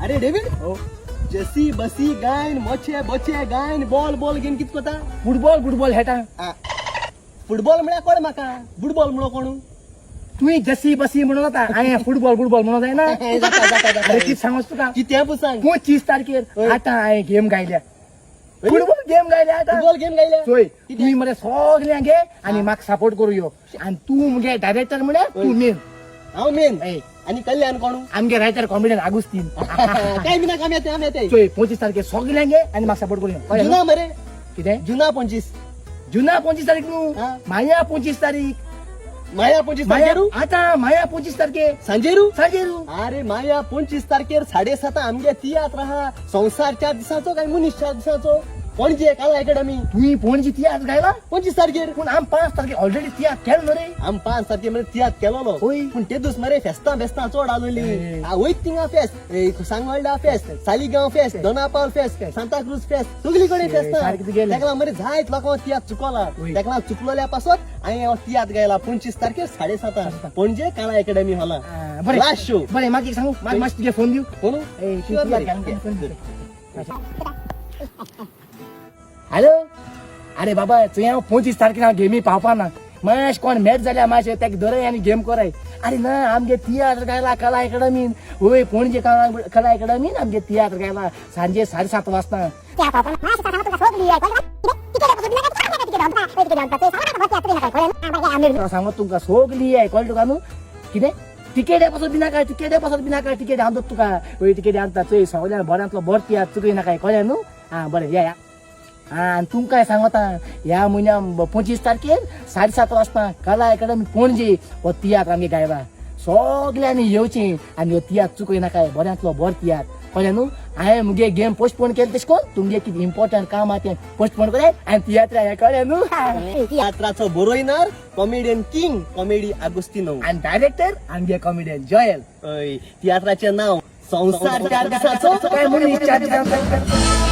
अरे डेव्हिड हो जसी बसी गायन मोचे बोचे गायन बॉल बॉल गेम कित कोता फुटबॉल हेटा फुटबॉल म्हळ्यार कोण म्हाका फुटबॉल म्हणलो कोण तुम्ही जशी बसी म्हणून आता आणि फुटबॉल म्हणत आहे ना अरे किती सांगस तुका कित्या पुसांग 25 तारखेर आता आहे गेम गायल्या फुटबॉल गेम गायल्या आता फुटबॉल गेम गायल्या सोय तुम्ही मला सगळ्यांक घे आणि म्हाका सपोर्ट करू यो आणि तू मगे डायरेक्टर म्हणे तू मेन हांव मेन आणि कल्याण कोण आमगे रायटर कॉमेडियन आगुस्तीन काय बिना काम येते आम्ही येते सोय 25 तारखेर सगळ्यांक घे आणि म्हाका सपोर्ट करू यो जुना मरे कितें जुना 25 जुना 25 तारीख न्हू हा. माया 25 तारीख माया 25 माया तारखेरू आता माया 25 तारखे सांजेरू साजेरू अरे माया 25 तारखेर 7:30 आमगे तियात्र राहा संसार 4 दिसाचो काय मुनीस 4 दिसाचो पणजे काला अकॅडमी तुम्ही पणजी तियात्र गायला 25 तारखेर पूण आम 5 तारखे ऑलरेडी तियात्र केलो रे आम 5 तारखेर तियात्र केलोलो होय. पूण ते दीस मरे फेस्तां बेस्तां चड आलोली वयत थिंगा फेस्त सांगवाळडा फेस्त सालिगांव फेस्त दोनापावल फेस्त सांताक्रूज फेस्त सगळी कडेन फेस्तां सारकें तुगेलें. तेका लागून मरे जायत लोकांक तियात्र चुकला होय. तेका लागून चुकलोल्या पासत हांवें तियात्र गायला 25 तारखेर 7:30 पणजे काला अकॅडमी हॉला बरें लास्ट शो बरें म्हाका एक सांगू म्हाका मातशें तुगे फोन दिवं कोण ए, तू Sure, तियात्र बरें. घालून फोन दिवं. हॅलो अरे बाबा तुवें हांव 25 तारखेर हांव गेमी पावपा ना माश कोण मॅच जाल्यार मातशें तेका धरय आनी गेम कोराय अरे ना आमगे तियात्र गायला कला अकॅडमीन वय पणजे कला अकॅडमीन आमगे तियात्र गायला सांजे 7:30 वाजता सांगत तुमकां सगळी आयकॉल तुका न्हू कितें तिकेट पासून बिनाका टिकेट हांव तुका वय टिकेट हाडटा चोय सगळ्यान बऱ्यांतलो बरो तियात्र चुकय नाका कळ्ळें न्हू आं बरें या आणि तुमकां सांगता ह्या म्हयन्या 25 तारखेर 7:30 वाजता कला अकॅडमी पणजे हो तियात्र आमगे गायला सगळ्यांनी येवचें आनी हो तियात्र चुकय नाका बऱ्यांतलो बरो तियात्र कळ्ळें न्हू हांवें मुगे गेम पोस्टपोन केलें तशें कोन्न तुमगे कितें इम्पॉर्टंट काम आहा तें पोस्टपोन कराय आनी तियात्र हांवें कळ्ळें न्हू तियात्राचो बरोयनार कॉमेडियन किंग कॉमेडी आगोस्तिनो आनी डायरेक्टर आमगे कॉमेडियन जॉयल तियात्राचें नांव संसार 4 दिसाचो काय म्हणून 4 दिसांचो